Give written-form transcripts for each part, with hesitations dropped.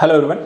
Hello everyone.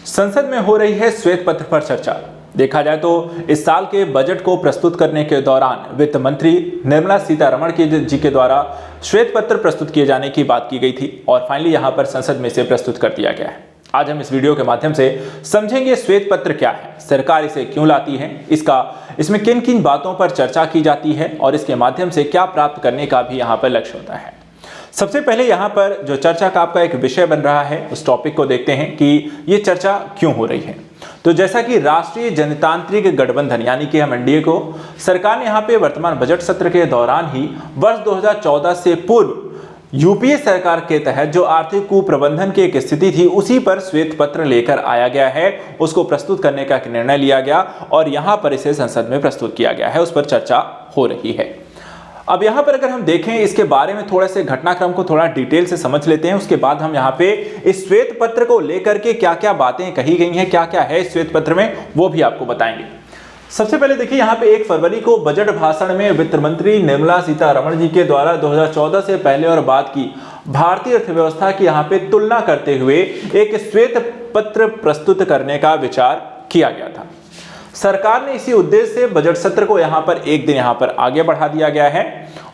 संसद में हो रही है श्वेत पत्र पर चर्चा। देखा जाए तो इस साल के बजट को प्रस्तुत करने के दौरान वित्त मंत्री निर्मला सीतारमण जी के द्वारा श्वेत पत्र प्रस्तुत किए जाने की बात की गई थी और फाइनली यहां पर संसद में इसे प्रस्तुत कर दिया गया है। आज हम इस वीडियो के माध्यम से समझेंगे श्वेत पत्र क्या है, सरकार इसे क्यों लाती है, इसमें किन किन बातों पर चर्चा की जाती है और इसके माध्यम से क्या प्राप्त करने का भी यहाँ पर लक्ष्य होता है। सबसे पहले यहाँ पर जो चर्चा का आपका एक विषय बन रहा है उस टॉपिक को देखते हैं कि ये चर्चा क्यों हो रही है। तो जैसा कि राष्ट्रीय जनतांत्रिक गठबंधन यानी कि हम एनडीए को सरकार ने यहाँ पे वर्तमान बजट सत्र के दौरान ही वर्ष 2014 से पूर्व यूपीए सरकार के तहत जो आर्थिक कुप्रबंधन की एक स्थिति थी उसी पर श्वेत पत्र लेकर आया गया है, उसको प्रस्तुत करने का निर्णय लिया गया और यहाँ पर इसे संसद में प्रस्तुत किया गया है, उस पर चर्चा हो रही है। अब यहाँ पर अगर हम देखें इसके बारे में थोड़ा से घटनाक्रम को थोड़ा डिटेल से समझ लेते हैं, उसके बाद हम यहाँ पे इस श्वेत पत्र को लेकर के क्या क्या बातें कही गई हैं, क्या क्या है इस श्वेत पत्र में, वो भी आपको बताएंगे। सबसे पहले देखिए यहाँ पे 1 फरवरी को बजट भाषण में वित्त मंत्री निर्मला सीतारमण जी के द्वारा 2014 से पहले और बाद की भारतीय अर्थव्यवस्था की यहाँ पे तुलना करते हुए एक श्वेत पत्र प्रस्तुत करने का विचार किया गया था। सरकार ने इसी उद्देश्य से बजट सत्र को यहाँ पर एक दिन यहाँ पर आगे बढ़ा दिया गया है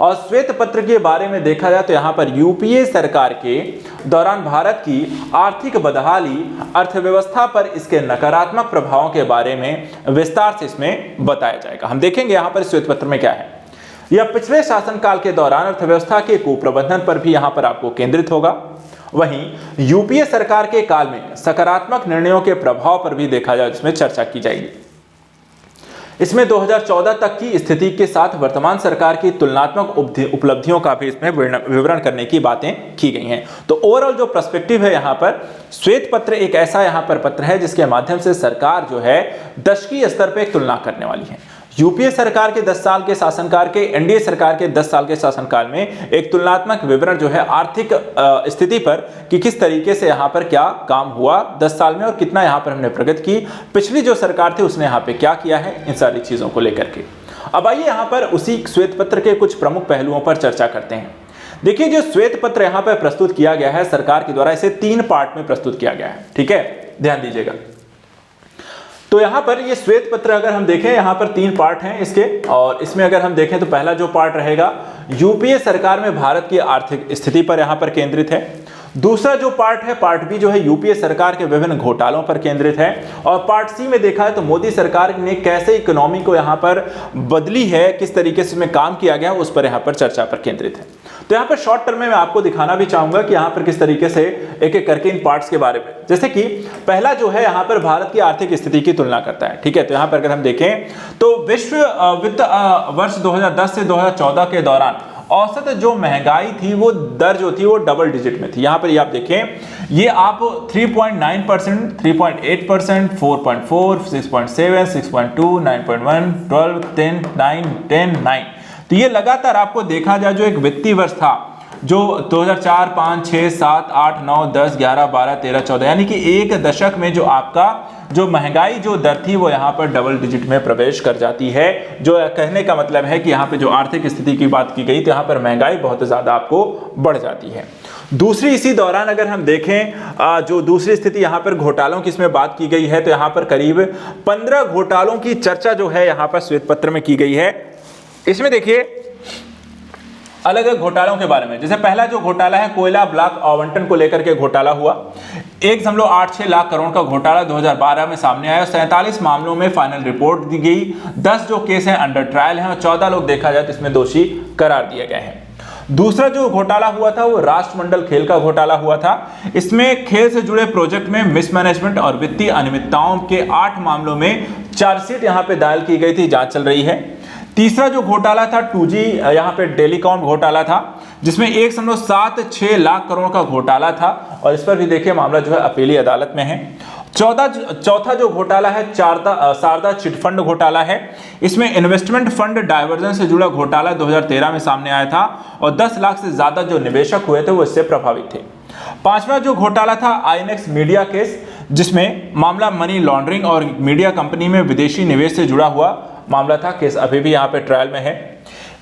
और श्वेत पत्र के बारे में देखा जाए तो यहाँ पर यूपीए सरकार के दौरान भारत की आर्थिक बदहाली, अर्थव्यवस्था पर इसके नकारात्मक प्रभावों के बारे में विस्तार से इसमें बताया जाएगा। हम देखेंगे यहाँ पर श्वेत पत्र में क्या है। यह पिछले शासनकाल के दौरान अर्थव्यवस्था के कुप्रबंधन पर भी यहाँ पर आपको केंद्रित होगा। वहीं यूपीए सरकार के काल में सकारात्मक निर्णयों के प्रभाव पर भी देखा जाए, इसमें चर्चा की जाएगी। इसमें 2014 तक की स्थिति के साथ वर्तमान सरकार की तुलनात्मक उपलब्धियों का भी इसमें विवरण करने की बातें की गई हैं। तो ओवरऑल जो पर्सपेक्टिव है यहाँ पर, श्वेत पत्र एक ऐसा यहाँ पर पत्र है जिसके माध्यम से सरकार जो है दशकीय स्तर पर एक तुलना करने वाली है। यूपीए सरकार के 10 साल के शासनकाल के एनडीए सरकार के 10 साल के शासनकाल में एक तुलनात्मक विवरण जो है आर्थिक स्थिति पर कि किस तरीके से यहाँ पर क्या काम हुआ 10 साल में और कितना यहाँ पर हमने प्रगति की, पिछली जो सरकार थी उसने यहाँ पे क्या किया है, इन सारी चीजों को लेकर के। अब आइए यहाँ पर उसी श्वेत पत्र के कुछ प्रमुख पहलुओं पर चर्चा करते हैं। देखिए जो श्वेत पत्र यहाँ पर प्रस्तुत किया गया है सरकार के द्वारा, इसे 3 पार्ट में प्रस्तुत किया गया है। ठीक है, ध्यान दीजिएगा। तो यहाँ पर ये श्वेत पत्र अगर हम देखें यहाँ पर 3 पार्ट हैं इसके, और इसमें अगर हम देखें तो पहला जो पार्ट रहेगा यूपीए सरकार में भारत की आर्थिक स्थिति पर यहाँ पर केंद्रित है। दूसरा जो पार्ट है, पार्ट बी जो है यूपीए सरकार के विभिन्न घोटालों पर केंद्रित है। और पार्ट सी में देखा है तो मोदी सरकार ने कैसे इकोनॉमी को यहाँ पर बदली है, किस तरीके से इसमें काम किया गया उस पर यहाँ पर चर्चा पर केंद्रित है। तो यहाँ पर शॉर्ट टर्म में मैं आपको दिखाना भी चाहूंगा कि यहाँ पर किस तरीके से एक एक करके इन पार्ट्स के बारे में, जैसे कि पहला जो है यहाँ पर भारत की आर्थिक स्थिति की तुलना करता है। ठीक है, तो यहाँ पर अगर हम देखें तो विश्व वित्त वर्ष 2010 से 2014 के दौरान औसत जो महंगाई थी वो दर जो थी वो डबल डिजिट में थी। यहाँ पर ये आप देखें, ये आप 3.9%, 3.8%, 4.4, 6.7, 6.2, 9.1, 12, 10, 9, 10, 9। तो ये लगातार आपको देखा जाए जो एक वित्तीय वर्ष था जो 2004, 5, 6, 7, 8, 9, 10, 11, 12, 13, 14 यानी कि एक दशक में जो आपका जो महंगाई जो दर थी वो यहाँ पर डबल डिजिट में प्रवेश कर जाती है। जो कहने का मतलब है कि यहाँ पे जो आर्थिक स्थिति की बात की गई तो यहाँ पर महंगाई बहुत ज़्यादा आपको बढ़ जाती है। दूसरी इसी दौरान अगर हम देखें जो दूसरी स्थिति यहाँ पर घोटालों की इसमें बात की गई है तो यहाँ पर करीब 15 घोटालों की चर्चा जो है यहाँ पर श्वेत पत्र में की गई है। इसमें देखिए अलग अलग घोटालों के बारे में, जैसे पहला जो घोटाला है कोयला ब्लॉक आवंटन को लेकर के घोटाला हुआ। 1.86 लाख करोड़ का घोटाला 2012 में सामने आया। 47 मामलों में फाइनल रिपोर्ट दी गई। 10 जो केस हैं अंडर ट्रायल हैं और 14 लोग देखा जाए तो इसमें दोषी करार दिए गए हैं। दूसरा जो घोटाला हुआ था वो राष्ट्रमंडल खेल का घोटाला हुआ था। इसमें खेल से जुड़े प्रोजेक्ट में मिसमैनेजमेंट और वित्तीय अनियमितताओं के 8 मामलों में चार्जशीट यहाँ पे दायर की गई थी, जांच चल रही है। तीसरा जो घोटाला था 2G यहाँ पे टेलीकॉम घोटाला था जिसमें 1.76 लाख करोड़ का घोटाला था और इस पर भी देखिए मामला जो है अपीली अदालत में है। चौथा जो घोटाला है शारदा चिटफंड घोटाला है। इसमें इन्वेस्टमेंट फंड डायवर्जन से जुड़ा घोटाला 2013 में सामने आया था और 10 लाख से ज्यादा जो निवेशक हुए थे वो इससे प्रभावित थे। पांचवा जो घोटाला था आईएनएक्स मीडिया केस, जिसमें मामला मनी लॉन्ड्रिंग और मीडिया कंपनी में विदेशी निवेश से जुड़ा हुआ मामला था। केस अभी भी यहाँ पे ट्रायल में है।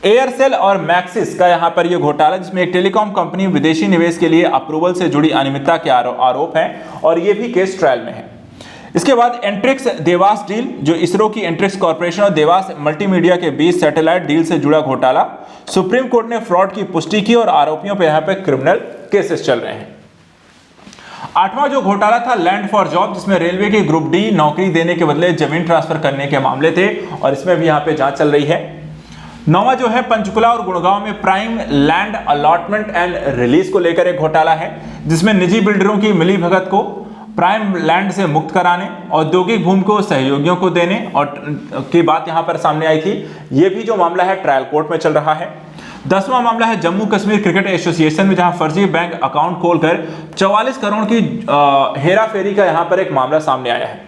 एयरसेल और मैक्सिस का यहां पर यह घोटाला, जिसमें एक टेलीकॉम कंपनी विदेशी निवेश के लिए अप्रूवल से जुड़ी अनियमितता के आरोप हैं और यह भी केस ट्रायल में है। इसके बाद एंट्रिक्स देवास डील, जो इसरो की एंट्रिक्स कॉर्पोरेशन और देवास मल्टीमीडिया के बीच सैटेलाइट डील से जुड़ा घोटाला। सुप्रीम कोर्ट ने फ्रॉड की पुष्टि की और आरोपियों पर यहां पर क्रिमिनल केसेस चल रहे हैं। आठवां जो घोटाला था लैंड फॉर जॉब, जिसमें रेलवे की ग्रुप डी नौकरी देने के बदले जमीन ट्रांसफर करने के मामले थे और इसमें भी यहां पे जांच चल रही है। नौवां जो है पंचकुला और गुड़गांव में prime land allotment and release को लेकर एक घोटाला है, जिसमें निजी बिल्डरों की मिलीभगत को प्राइम लैंड से मुक्त कराने, औद्योगिक भूमि को सहयोगियों को देने और की बात यहां पर सामने आई थी। यह भी जो मामला है ट्रायल कोर्ट में चल रहा है। 10वां मामला है जम्मू कश्मीर क्रिकेट एसोसिएशन में, जहां फर्जी बैंक अकाउंट खोलकर 44 करोड़ की हेराफेरी का यहां पर एक मामला सामने आया है।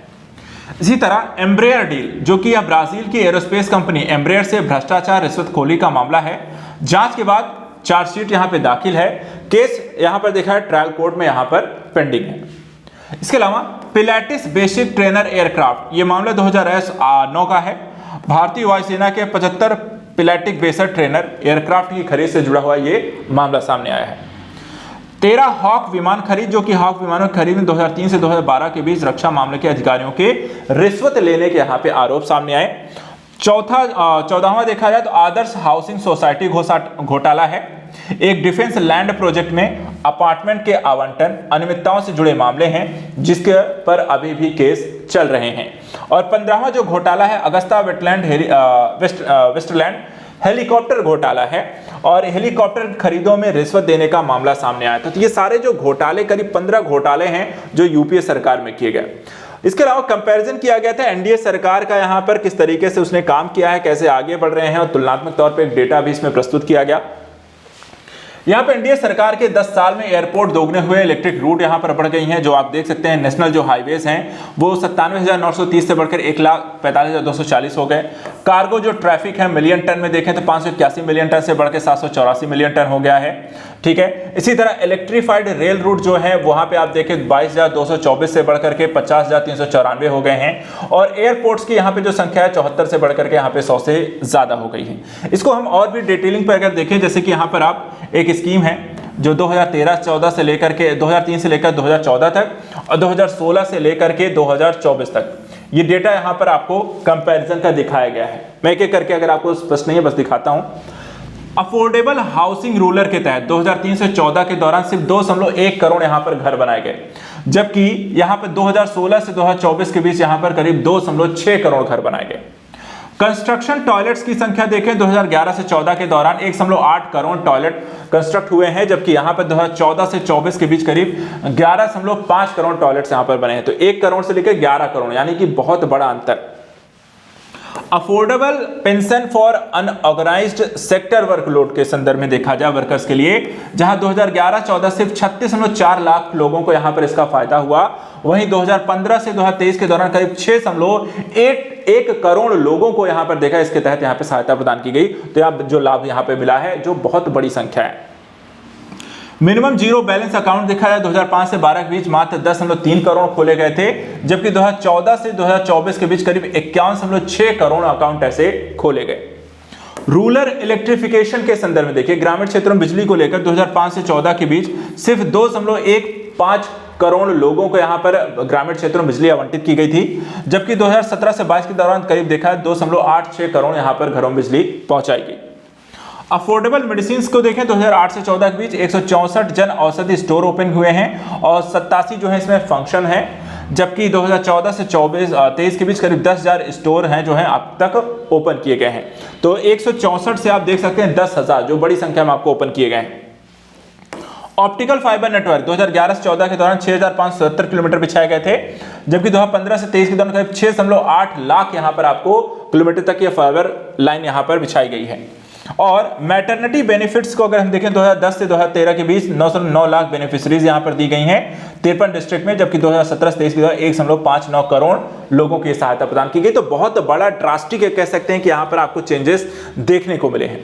इसी तरह एम्ब्रेयर डील, जो कि यह ब्राजील की एरोस्पेस कंपनी एम्ब्रेयर से भ्रष्टाचार रिश्वतखोरी का मामला है। जांच के बाद चार्जशीट यहां पर दाखिल है। केस यहां पर देखा है ट्रायल कोर्ट में यहां पर पेंडिंग है। इसके अलावा पिलाटिस बेसिक ट्रेनर एयरक्राफ्ट, यह मामला 2009 का है। भारतीय वायुसेना के 75 पिलाटिक बेसर ट्रेनर एयरक्राफ्ट की खरीद से जुड़ा हुआ ये मामला सामने आया है। 13 हॉक विमान खरीद, जो कि हॉक विमानों की खरीद में 2003 से 2012 के बीच रक्षा मामले के अधिकारियों के रिश्वत लेने के यहाँ पे आरोप सामने आए। 14वां देखा जाए तो आदर्श हाउसिंग सोसाइटी घोटाला है। एक डिफेंस लैंड प्रोजेक्ट में अपार्टमेंट के आवंटन अनियमितताओं से जुड़े मामले हैं, जिसके पर अभी भी केस चल रहे हैं। और 15वां जो घोटाला है अगस्ता वेस्टलैंड हेलीकॉप्टर घोटाला है और हेलीकॉप्टर खरीदों में रिश्वत देने का मामला सामने आया था। तो ये सारे जो घोटाले, करीब 15 घोटाले हैं जो यूपीए सरकार में किए गए। इसके अलावा कंपैरिजन किया गया था एनडीए सरकार का यहाँ पर किस तरीके से उसने काम किया है, कैसे आगे बढ़ रहे हैं, और तुलनात्मक तौर पर एक डेटा भी इसमें प्रस्तुत किया गया। यहाँ पे एनडीए सरकार के 10 साल में एयरपोर्ट दोगुने हुए, इलेक्ट्रिक रूट यहाँ पर बढ़ गई हैं, जो आप देख सकते हैं। नेशनल जो हाईवेज हैं वो 97,930 से बढ़कर 1,45,240 हो गए। कार्गो जो ट्रैफिक है मिलियन टन में देखें तो 581 मिलियन टन से बढ़कर 784 मिलियन टन हो गया है। ठीक है। इसी तरह इलेक्ट्रीफाइड रेल रूट जो है वहां पे आप देखें 22,224 से बढ़कर के 50,394 हो गए हैं। और एयरपोर्ट्स की यहाँ पे जो संख्या है 74 से बढ़कर के यहाँ पे 100 से ज्यादा हो गई है। इसको हम और भी डिटेलिंग पर अगर देखें, जैसे कि यहाँ पर आप एक स्कीम है जो 2013-14 से लेकर के 2003 से लेकर 2014 तक और 2016 से लेकर के 2024 तक, ये डेटा यहाँ पर आपको कंपैरिजन का दिखाया गया है। मैं एक एक करके अगर आपको स्पष्ट नहीं है बस दिखाता हूँ। अफोर्डेबल हाउसिंग रूलर के तहत 2003 से 14 के दौरान सिर्फ 2.1 करोड़ यहाँ पर घर बनाए गए, जबकि यहाँ पर 2016 से 2024 के बीच यहाँ पर करीब 2.6 करोड़ घर बनाए गए। कंस्ट्रक्शन टॉयलेट्स की संख्या देखें 2011 से 14 के दौरान 1.8 करोड़ टॉयलेट कंस्ट्रक्ट हुए हैं, जबकि यहां पर 2014 से 24 के बीच करीब 11.5 करोड़ टॉयलेट्स यहां पर बने हैं। तो 1 करोड़ से लेकर 11 करोड़, यानी कि बहुत बड़ा अंतर। Affordable pension for unorganised sector workload के संदर्भ में देखा जाए वर्कर्स के लिए, जहां 2011-14 सिर्फ 36.4 लाख लोगों को यहां पर इसका फायदा हुआ, वहीं 2015 से 2023 के दौरान करीब 6.1 करोड़ लोगों को यहां पर देखा इसके तहत यहां पर सहायता प्रदान की गई। तो यहां जो लाभ यहां पर मिला है जो बहुत बड़ी संख्या है। मिनिमम जीरो बैलेंस अकाउंट देखा जाए 2005 से 12 के बीच मात्र 10.3 करोड़ खोले गए थे, जबकि 2014 से 2024 के बीच करीब 51.6 करोड़ अकाउंट ऐसे खोले गए। रूरल इलेक्ट्रिफिकेशन के संदर्भ में देखिए, ग्रामीण क्षेत्रों में बिजली को लेकर 2005 से 14 के बीच सिर्फ 2.15 करोड़ लोगों को यहां पर ग्रामीण क्षेत्रों में बिजली आवंटित की गई थी, जबकि 2017 से 22 के दौरान करीब देखा है 2.86 करोड़ यहां पर घरों में बिजली पहुंचाई गई। अफोर्डेबल मेडिसिन को देखें 2008 से 14 के बीच 164 जन औषधि स्टोर ओपन हुए हैं और 87 जो है इसमें फंक्शन है, जबकि 2014 से 23 के बीच करीब 10,000 स्टोर हैं जो हैं अब तक ओपन किए गए हैं। तो 164 से आप देख सकते हैं 10,000 जो बड़ी संख्या में आपको ओपन किए गए हैं। ऑप्टिकल फाइबर नेटवर्क 2011 से 14 के दौरान 6,577 किलोमीटर बिछाए गए थे, जबकि 2015 से 23 के दौरान करीब 6.8 लाख यहां पर आपको किलोमीटर तक ये फाइबर लाइन यहां पर बिछाई गई है। और मैटरनिटी बेनिफिट्स को अगर हम देखें 2010 से 2013 के बीच 909 लाख बेनिफिशरीज यहां पर दी गई हैं 53 डिस्ट्रिक्ट में, जबकि 2017 से 23 के दौरान 1.59 करोड़ लोगों की सहायता प्रदान की गई। तो बहुत बड़ा ड्रास्टिक कह सकते हैं कि यहां पर आपको चेंजेस देखने को मिले हैं।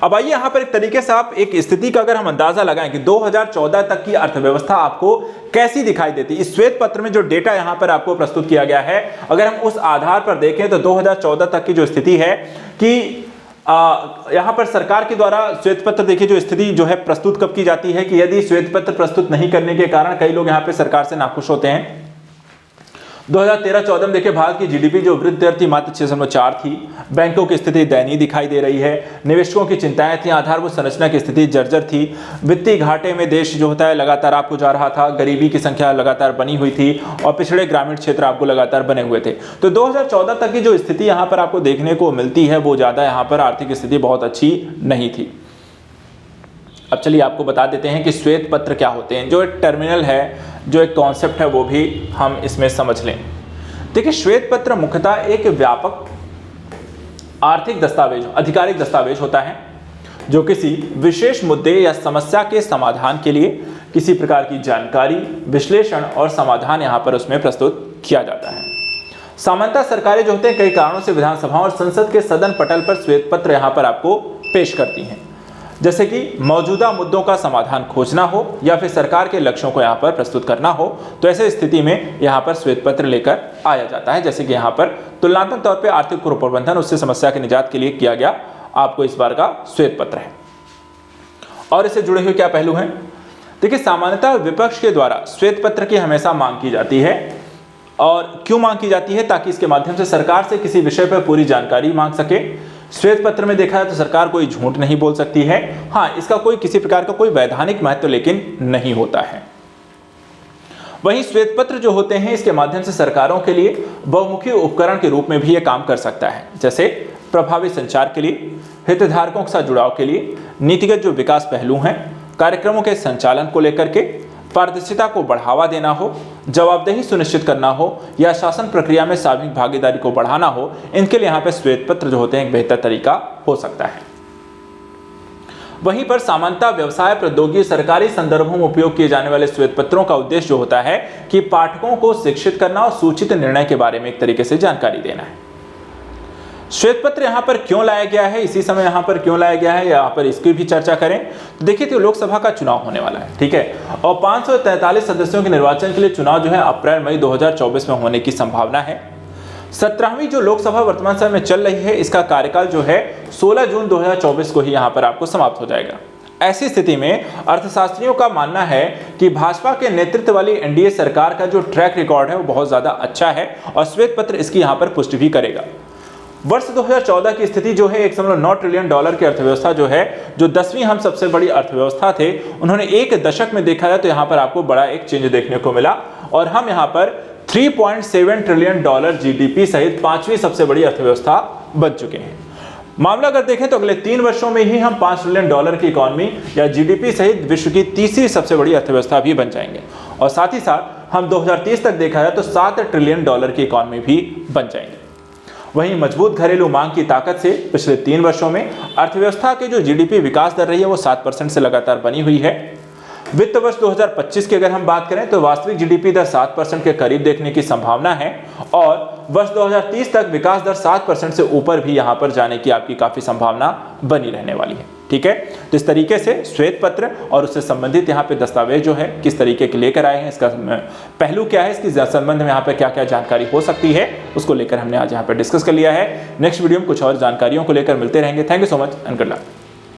अब आइए यहां पर एक तरीके से आप एक स्थिति का अगर हम अंदाजा लगाएं कि 2014 तक की अर्थव्यवस्था आपको कैसी दिखाई देती। इस श्वेत पत्र में जो डेटा यहां पर आपको प्रस्तुत किया गया है, अगर हम उस आधार पर देखें तो 2014 तक की जो स्थिति है कि यहाँ पर सरकार के द्वारा श्वेत पत्र देखिए जो स्थिति जो है प्रस्तुत कब की जाती है कि यदि श्वेत पत्र प्रस्तुत नहीं करने के कारण कई लोग यहाँ पे सरकार से नाखुश होते हैं। 2013-14 में देखिए भारत की जीडीपी जो वृद्धि दर थी मात्र 6.4 थी। बैंकों की स्थिति दयनीय दिखाई दे रही है। निवेशकों की चिंताएं थी। आधारभूत संरचना की स्थिति जर्जर थी। वित्तीय घाटे में देश जो होता है लगातार आपको जा रहा था। गरीबी की संख्या लगातार बनी हुई थी और पिछड़े ग्रामीण क्षेत्र आपको लगातार बने हुए थे। तो 2014 तक की जो स्थिति यहाँ पर आपको देखने को मिलती है वो ज्यादा यहाँ पर आर्थिक स्थिति बहुत अच्छी नहीं थी। अब चलिए आपको बता देते हैं कि श्वेत पत्र क्या होते हैं। जो एक टर्मिनल है, जो एक कॉन्सेप्ट है वो भी हम इसमें समझ लें। देखिए श्वेत पत्र मुख्यतः एक व्यापक आर्थिक दस्तावेज, आधिकारिक दस्तावेज होता है जो किसी विशेष मुद्दे या समस्या के समाधान के लिए किसी प्रकार की जानकारी, विश्लेषण और समाधान यहाँ पर उसमें प्रस्तुत किया जाता है। सामान्यतः सरकारें जो होते हैं कई कारणों से विधानसभा और संसद के सदन पटल पर श्वेत पत्र यहाँ पर आपको पेश करती हैं, जैसे कि मौजूदा मुद्दों का समाधान खोजना हो या फिर सरकार के लक्ष्यों को यहाँ पर प्रस्तुत करना हो। तो ऐसे स्थिति में यहाँ पर श्वेत पत्र लेकर आया जाता है। जैसे कि यहाँ पर तुलनात्मक तौर पे आर्थिक प्रबंधन उससे समस्या की निजात के लिए किया गया आपको इस बार का श्वेत पत्र है। और इससे जुड़े हुए क्या पहलू हैं? देखिए सामान्यतः विपक्ष के द्वारा श्वेत पत्र की हमेशा मांग की जाती है। और क्यों मांग की जाती है? ताकि इसके माध्यम से सरकार से किसी विषय पर पूरी जानकारी मांग सके। श्वेत पत्र में देखा जाए तो सरकार कोई झूठ नहीं बोल सकती है। हाँ, इसका कोई किसी प्रकार का कोई वैधानिक महत्व लेकिन नहीं होता है। वहीं श्वेत पत्र जो होते हैं इसके माध्यम से सरकारों के लिए बहुमुखी उपकरण के रूप में भी ये काम कर सकता है, जैसे प्रभावी संचार के लिए, हितधारकों के साथ जुड़ाव के लिए, नीतिगत जो विकास पहलू हैं, कार्यक्रमों के संचालन को लेकर के, पारदर्शिता को बढ़ावा देना हो, जवाबदेही सुनिश्चित करना हो या शासन प्रक्रिया में सार्वजनिक भागीदारी को बढ़ाना हो, इनके लिए यहाँ पे श्वेत पत्र जो होते हैं एक बेहतर तरीका हो सकता है। वहीं पर सामान्यतः व्यवसाय, प्रौद्योगिकी, सरकारी संदर्भों में उपयोग किए जाने वाले श्वेत पत्रों का उद्देश्य जो होता है कि पाठकों को शिक्षित करना और सूचित निर्णय के बारे में एक तरीके से जानकारी देना है। श्वेत पत्र यहाँ पर क्यों लाया गया है, इसी समय यहाँ पर क्यों लाया गया है, यहाँ पर इसकी भी चर्चा करें। तो देखिए तो लोकसभा का चुनाव होने वाला है, ठीक है, और 543 सदस्यों के निर्वाचन के लिए चुनाव जो है अप्रैल मई 2024 में होने की संभावना है। 17वीं जो लोकसभा वर्तमान समय में चल रही है इसका कार्यकाल जो है 16 जून 2024 को ही यहाँ पर आपको समाप्त हो जाएगा। ऐसी स्थिति में अर्थशास्त्रियों का मानना है कि भाजपा के नेतृत्व वाली एनडीए सरकार का जो ट्रैक रिकॉर्ड है वो बहुत ज्यादा अच्छा है और श्वेत पत्र इसकी यहाँ पर पुष्टि भी करेगा। वर्ष 2014 की स्थिति जो है 1.9 ट्रिलियन डॉलर की अर्थव्यवस्था जो है, जो 10वीं हम सबसे बड़ी अर्थव्यवस्था थे, उन्होंने एक दशक में देखा जाए तो यहाँ पर आपको बड़ा एक चेंज देखने को मिला और हम यहाँ पर 3.7 ट्रिलियन डॉलर जीडीपी सहित 5वीं सबसे बड़ी अर्थव्यवस्था बन चुके हैं। मामला अगर देखें तो अगले 3 वर्षों में ही हम 5 ट्रिलियन डॉलर की इकोनॉमी या जीडीपी सहित विश्व की तीसरी सबसे बड़ी अर्थव्यवस्था भी बन जाएंगे और साथ ही साथ हम 2030 तक देखा जाए तो 7 ट्रिलियन डॉलर की इकोनॉमी भी बन जाएंगे। वहीं मजबूत घरेलू मांग की ताकत से पिछले 3 वर्षों में अर्थव्यवस्था के जो जीडीपी विकास दर रही है वो 7% से लगातार बनी हुई है। वित्त वर्ष 2025 की अगर हम बात करें तो वास्तविक जीडीपी दर 7% के करीब देखने की संभावना है और वर्ष 2030 तक विकास दर 7% से ऊपर भी यहां पर जाने की आपकी काफी संभावना बनी रहने वाली है। ठीक है, तो इस तरीके से श्वेत पत्र और उससे संबंधित यहाँ पे दस्तावेज जो है किस तरीके के लेकर आए हैं, इसका पहलू क्या है, इसके संबंध में यहाँ पे क्या क्या जानकारी हो सकती है, उसको लेकर हमने आज यहाँ पे डिस्कस कर लिया है। नेक्स्ट वीडियो में कुछ और जानकारियों को लेकर मिलते रहेंगे। Thank you so much and good luck.